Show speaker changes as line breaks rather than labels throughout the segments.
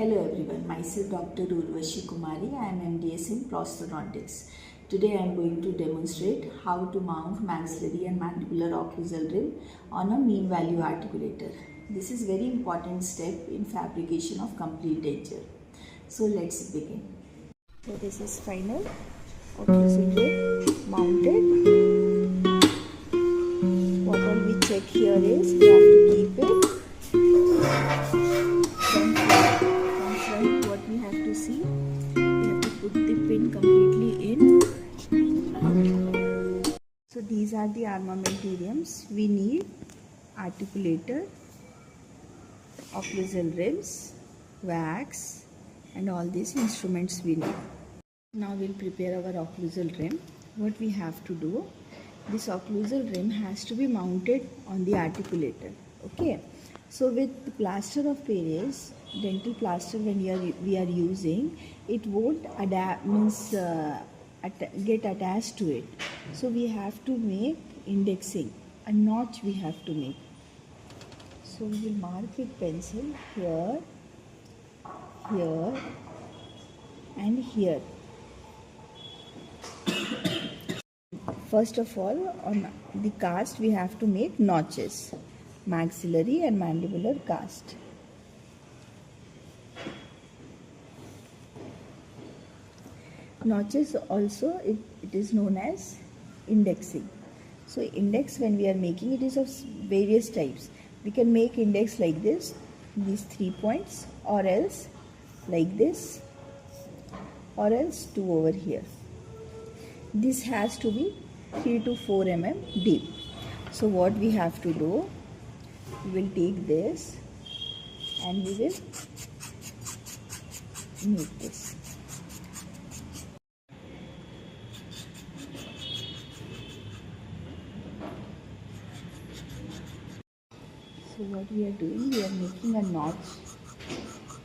Hello everyone, myself Dr. Urvashi Kumari. I am MDS in prosthodontics. Today I am going to demonstrate how to mount maxillary and mandibular occlusal rim on a mean value articulator. This is very important step in fabrication of complete denture. So let's begin. So this is final occlusal rim mounted. What all we check here is we have to keep it. What we have to see, we have to put the pin completely in. So these are the armamentariums we need: articulator, occlusal rims, wax, and all these instruments we need. Now we'll prepare our occlusal rim. What we have to do, this occlusal rim has to be mounted on the articulator. Okay, so with the plaster of Paris, dental plaster, when we are using, it won't get attached to it. So we have to make indexing, a notch we have to make. So we will mark with pencil here, here, and here. First of all, on the cast we have to make notches, maxillary and mandibular cast. Notches also, it is known as indexing. So index, when we are making, it is of various types. We can make index like this, these 3 points, or else like this, or else 2 over here. This has to be 3 to 4 mm deep. So what we have to do, we will take this and we will make this. So what we are doing, we are making a notch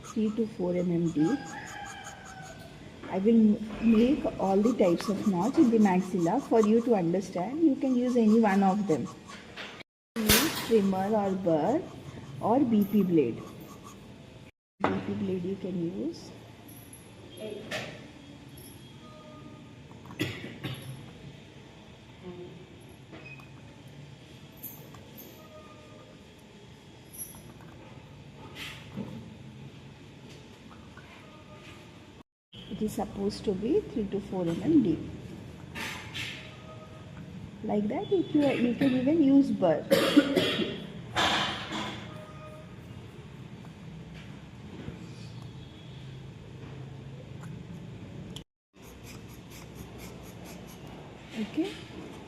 3 to 4 mm deep. I will make all the types of notch in the maxilla for you to understand. You can use any one of them. Use trimmer or burr or BP blade. BP blade you can use. It is supposed to be 3 to 4 mm deep. Like that, you can even use burr. Okay,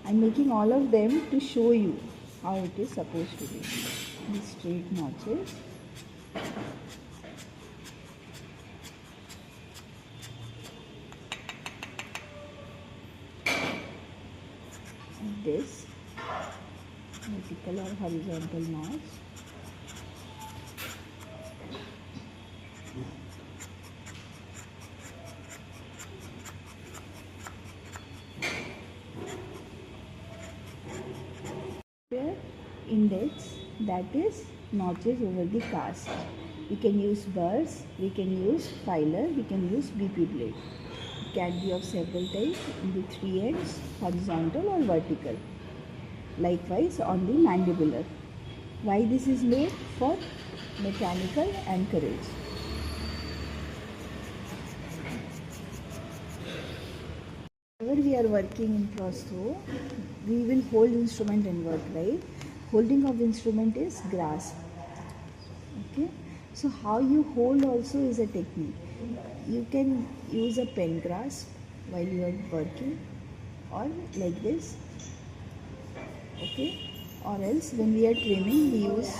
I'm making all of them to show you how it is supposed to be. These straight notches. This vertical or horizontal notch. Index, that is notches over the cast. We can use burrs, we can use filer, we can use BP blade. It can be of several types in the 3 ends, horizontal or vertical. Likewise on the mandibular. Why this is made? For mechanical anchorage. Whenever we are working in prostho, we will hold instrument and work, right? Holding of instrument is grasp. Okay, so how you hold also is a technique. You can use a pen grasp while you are working, or like this. Okay, or else when we are trimming, we use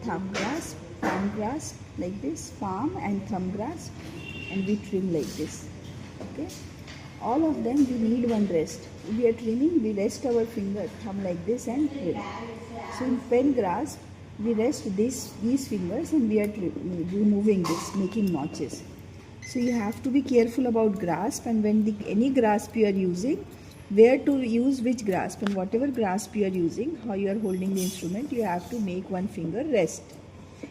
thumb grasp, palm grasp like this, palm and thumb grasp, and we trim like this. Okay, all of them we need one rest. If we are trimming, we rest our finger, thumb like this and trim. So in pen grasp, we rest these fingers and we are removing this, making notches. So you have to be careful about grasp, and when any grasp you are using, where to use which grasp, and whatever grasp you are using, how you are holding the instrument, you have to make one finger rest.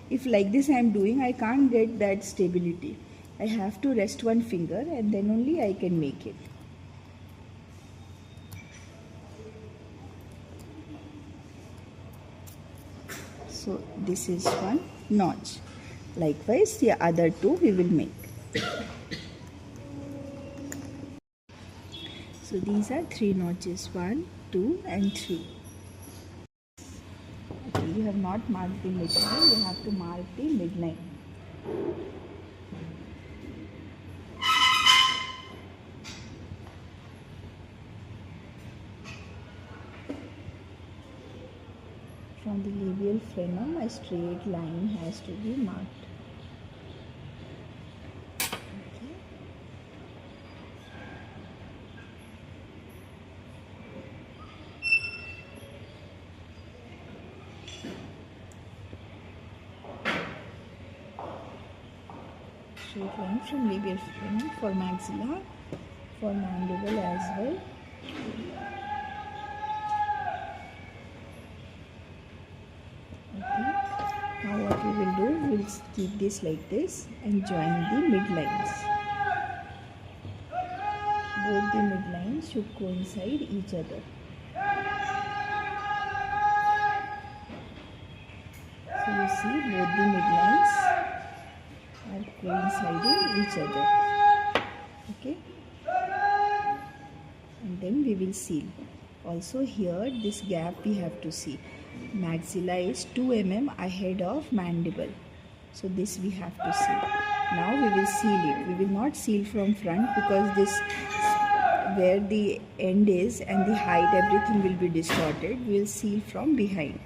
If like this I am doing, I can't get that stability. I have to rest one finger and then only I can make it. So this is one notch. Likewise, the other two we will make. So these are 3 notches, 1, 2 and 3. Okay, you have not marked the midline, you have to mark the midline. From the labial frenum, a straight line has to be marked. Straight line from labial frenum for maxilla, for mandible as well. Okay. Now what we will do, we will keep this like this and join the midlines. Both the midlines should coincide each other. So you see both the midlines are coinciding each other. Okay. And then we will seal. Also here this gap we have to see. Maxilla is 2 mm ahead of mandible. So this we have to see. Now we will seal it. We will not seal from front because this where the end is and the height, everything will be distorted. We will seal from behind.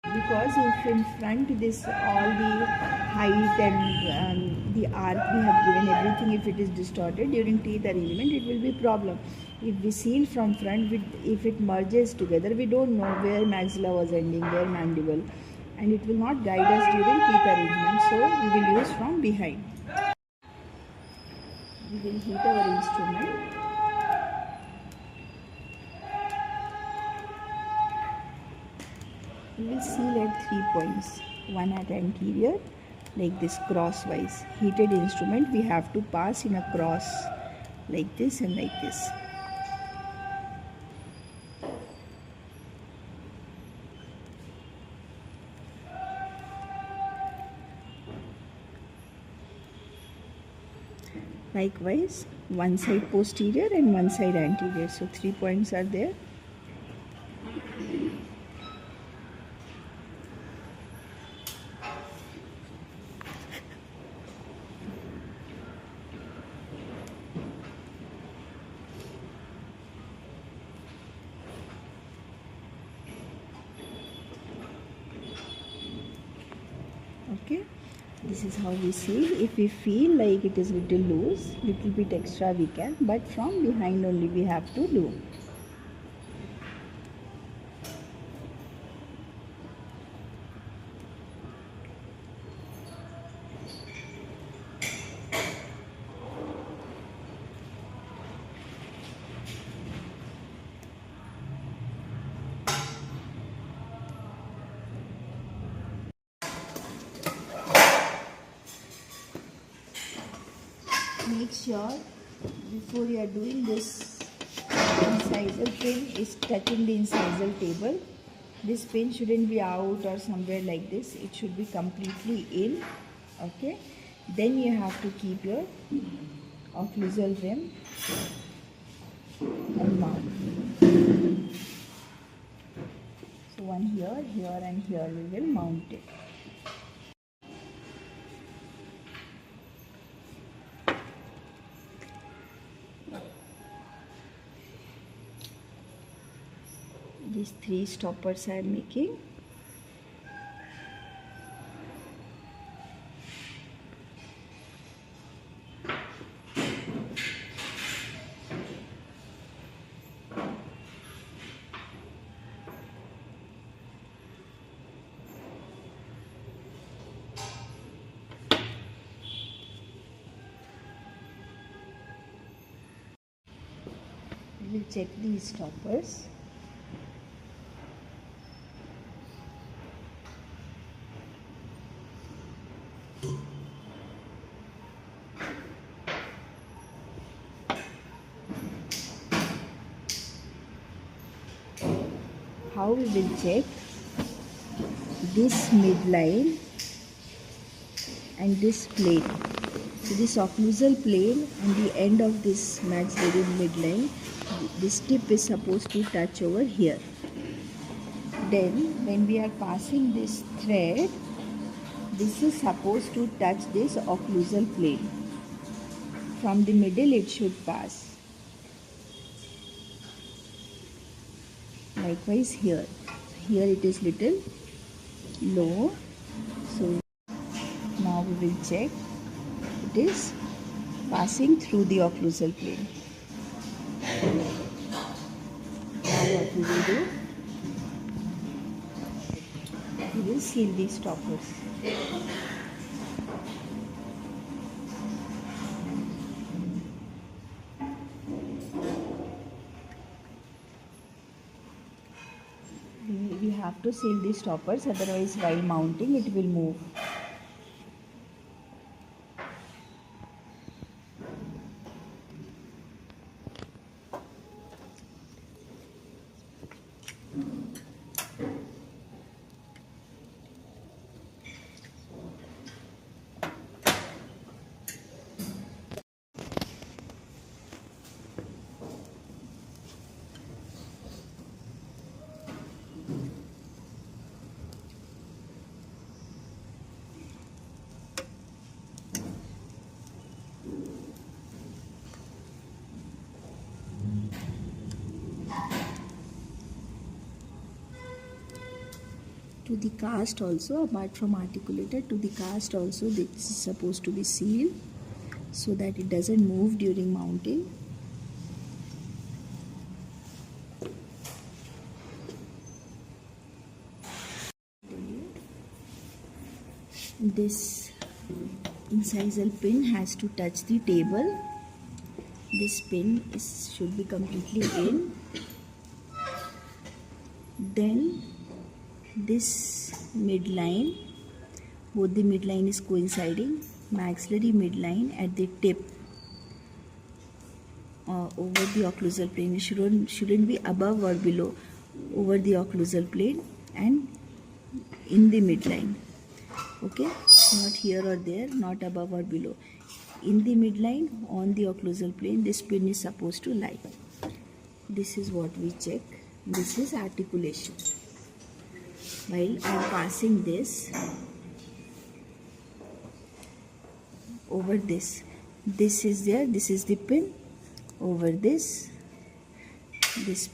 Because if in front this all the height and the arc we have given everything, if it is distorted during teeth arrangement, it will be problem. If we seal from front, if it merges together, we don't know where maxilla was ending, where mandible, and it will not guide us during teeth arrangement. So we will use from behind. We will heat our instrument. We will seal at 3 points, one at anterior, like this crosswise. Heated instrument we have to pass in a cross, like this and like this. Likewise, one side posterior and one side anterior. So 3 points are there. Okay, this is how we seal. If we feel like it is little loose, little bit extra we can, but from behind only we have to do. Make sure before you are doing this incisal pin is touching the incisal table. This pin shouldn't be out or somewhere like this. It should be completely in. Okay. Then you have to keep your occlusal rim and mount. So one here, here and here we will mount it. These 3 stoppers I am making. We will check these stoppers. How we will check this midline and this plane. So this occlusal plane and the end of this maxillary midline, this tip is supposed to touch over here. Then when we are passing this thread, this is supposed to touch this occlusal plane. From the middle it should pass. Likewise here. Here it is little low. So now we will check. It is passing through the occlusal plane. Now what we will do? We will seal these stoppers. We have to seal these stoppers, otherwise while mounting it will move. To the cast also, apart from articulator, to the cast also this is supposed to be sealed so that it doesn't move during mounting. This incisal pin has to touch the table. This pin should be completely in. Then this midline, both the midline is coinciding, maxillary midline at the tip over the occlusal plane. It shouldn't be above or below, over the occlusal plane and in the midline. Okay, not here or there, not above or below. In the midline on the occlusal plane, this pin is supposed to lie. This is what we check. This is articulation. While I am passing this over this is there, this is the pin. Over this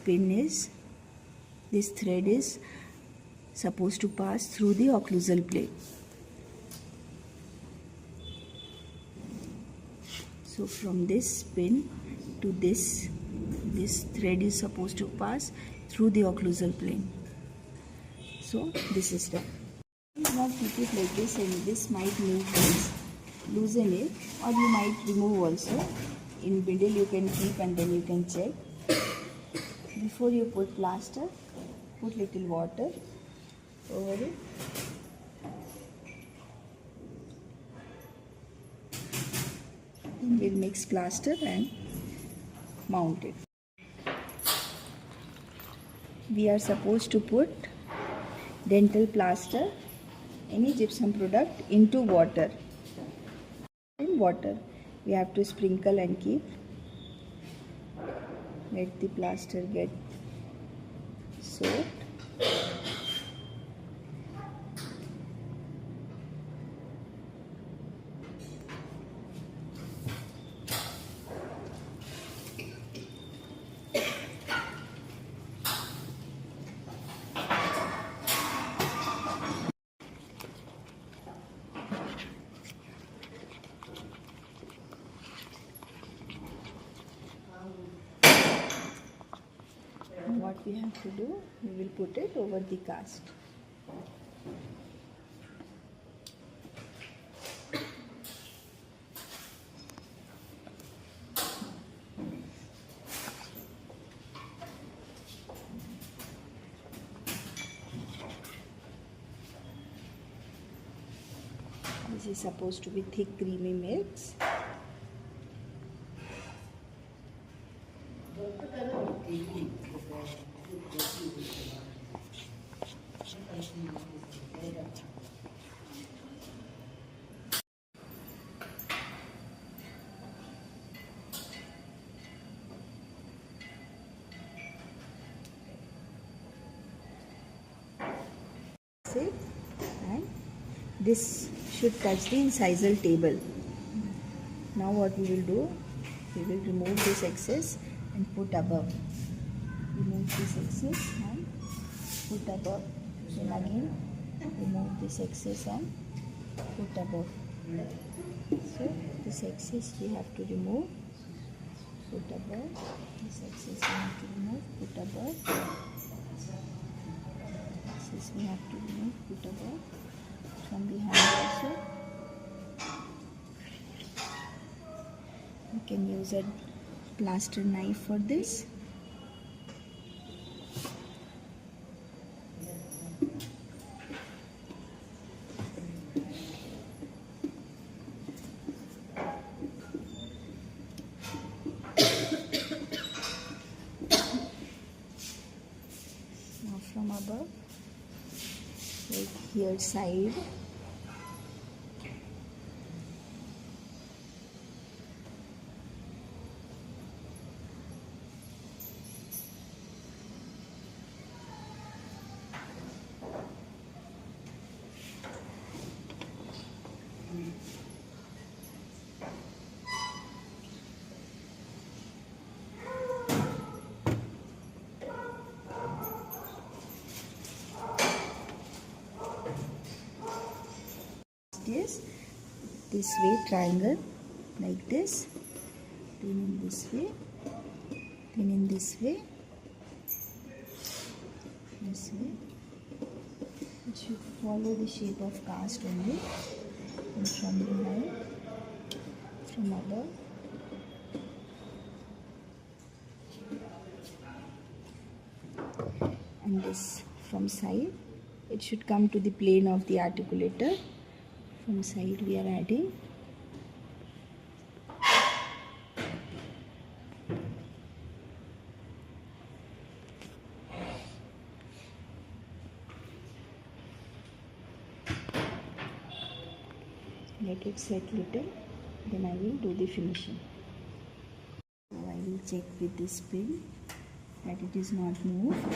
pin is, this thread is supposed to pass through the occlusal plane. So from this pin to this thread is supposed to pass through the occlusal plane. So this is done. You cannot keep it like this, and this might move this, loosen it, or you might remove also. In middle you can keep and then you can check. Before you put plaster, put little water over it. Then we'll mix plaster and mount it. We are supposed to put dental plaster, any gypsum product, into water. In water, we have to sprinkle and keep. Let the plaster get soaked. What we have to do, we will put it over the cast. This is supposed to be thick creamy milks. And this should touch the incisal table. Now what we will do, we will remove this excess and put above. Remove this excess and put above. Then again remove this excess and put above. So this excess we have to remove, put above. This excess we have to remove, put above. This we have to remove, put above. From behind also. You can use a plaster knife for this. Now from above, like here side. Is this way, triangle like this, then in this way, then in this way, this way. It should follow the shape of cast only, and from behind, from above, and this from side. It should come to the plane of the articulator. From side we are adding. Let it set little, then I will do the finishing. Now I will check with this pin that it is not moved.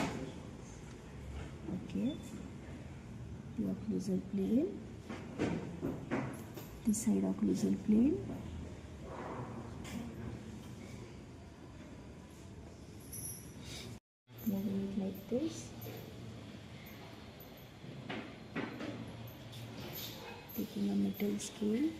Okay, the occlusal plane. This side occlusal plane, moving it like this, taking a metal scale,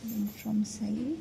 then from side,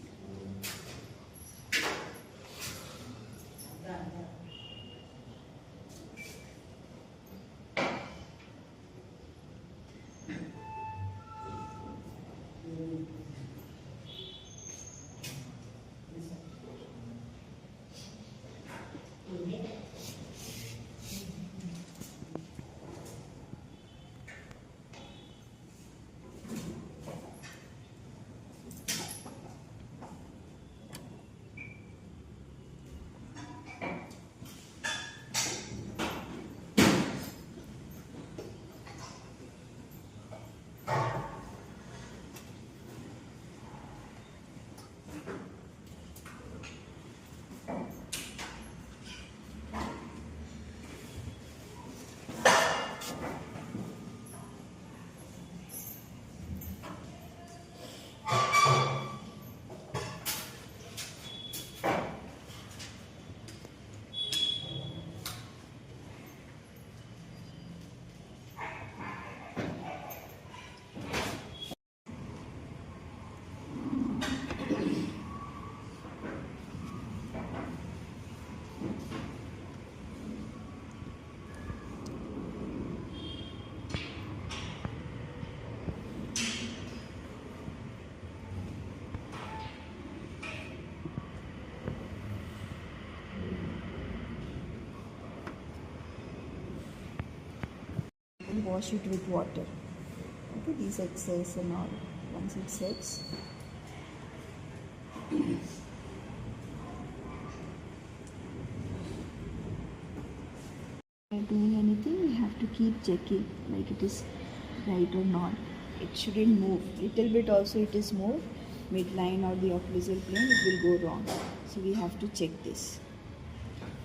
and wash it with water. Okay, these excess and all. Once it sets, doing anything, we have to keep checking like it is right or not. It shouldn't move. Little bit also it is moved, midline or the occlusal plane, it will go wrong. So we have to check this.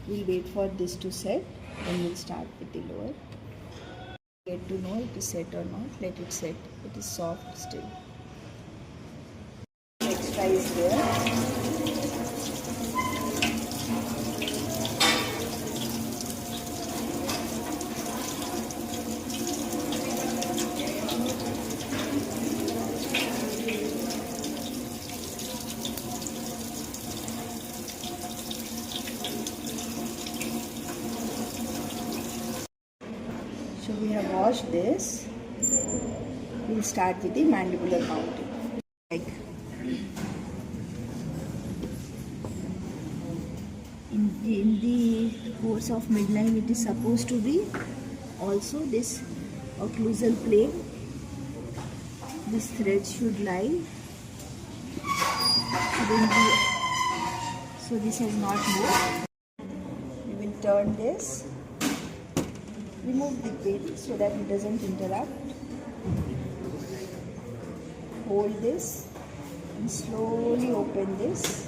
We'll wait for this to set, then we'll start with the lower. Get to know it is set or not. Let it set. It is soft still. Extra is there. So we have washed this. We'll start with the mandibular mounting. Like in the course of midline, it is supposed to be also this occlusal plane. This thread should lie. So this has not moved. We will turn this. Remove the pin so that it doesn't interrupt. Hold this and slowly open this.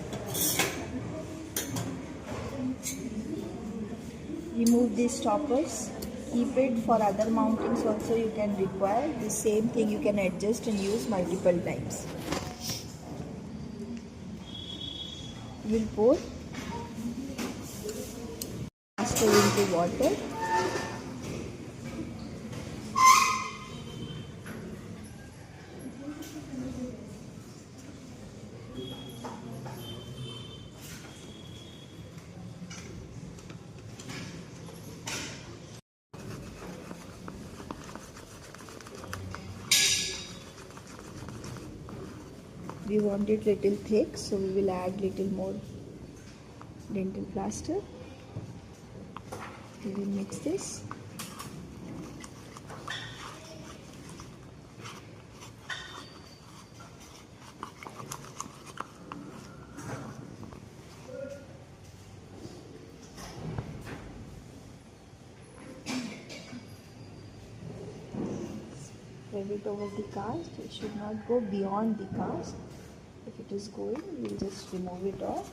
Remove these stoppers. Keep it for other mountings also you can require. The same thing you can adjust and use multiple times. We'll pour plaster into water. We want it little thick, so we will add little more dental plaster. We will mix this. Spread it over the cast. It should not go beyond the cast. If it is going, we will just remove it off.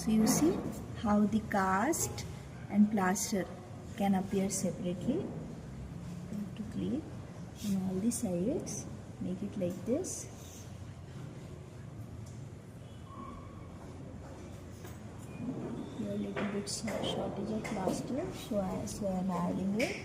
So you see how the cast and plaster can appear separately. You have to clean on all the sides. Make it like this. Here a little bit shortage of plaster, so I am adding it.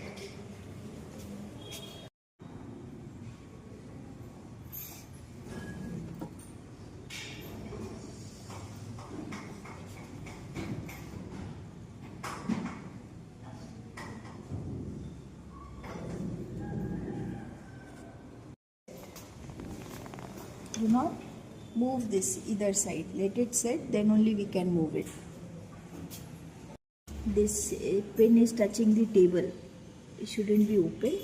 Do not move this either side. Let it set, then only we can move it. This pin is touching the table. It shouldn't be open.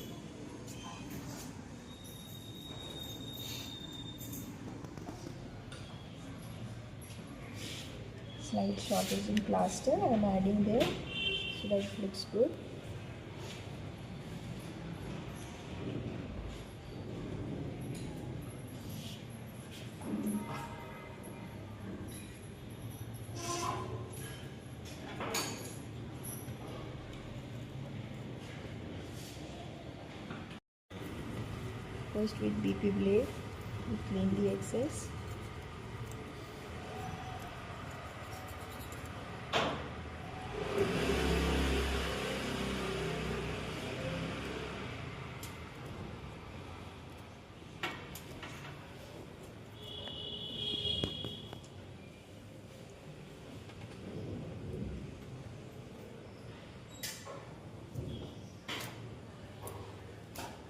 Slight shortage in plaster I am adding there so that it looks good. First with BP blade, we clean the excess.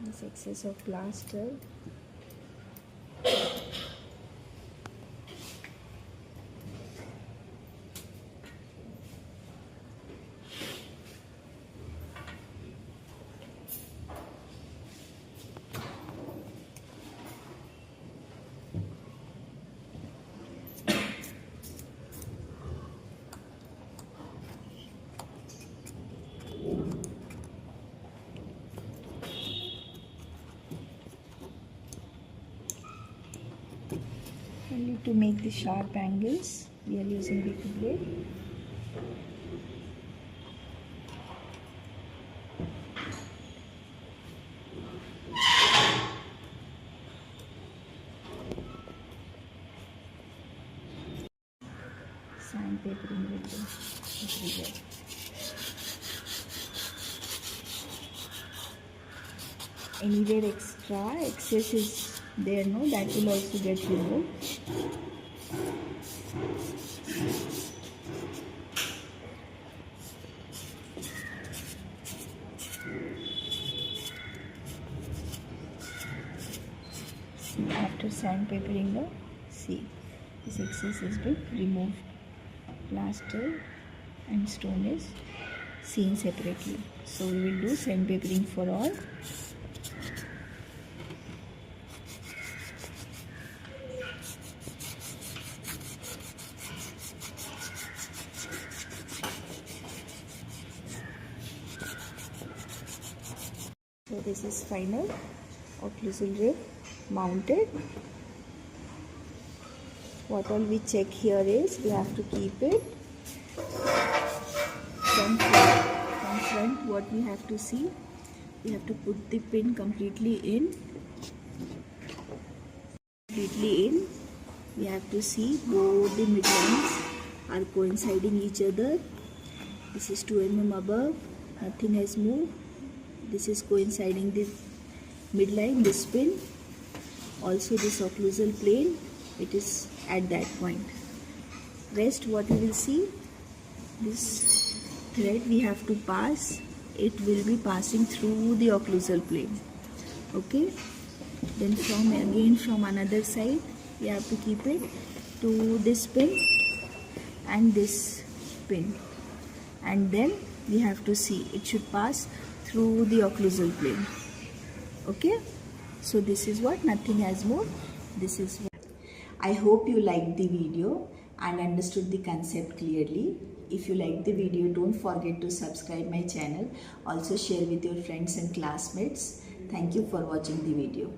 This excess of plaster. Only to make the sharp angles, we are using BP blade. Sandpapering with the blade. Anywhere extra excess is there, no, that will also get removed. See, after sandpapering the, see, this excess has been removed. Plaster and stone is seen separately. So we will do sandpapering for all. So this is final occlusal rib mounted. What all we check here is we have to keep it from front. What we have to see, we have to put the pin completely in. We have to see both the midlines are coinciding each other. This is 2 mm above, nothing has moved. This is coinciding the midline, this pin. Also this occlusal plane, it is at that point. Rest what we will see, this thread we have to pass, it will be passing through the occlusal plane. Okay. Then from another side, we have to keep it to this pin and this pin. And then we have to see, it should pass through the occlusal plane. Okay, so this is what, nothing has moved. This is what. I hope you liked the video and understood the concept clearly. If you liked the video, don't forget to subscribe my channel. Also share with your friends and classmates. Thank you for watching the video.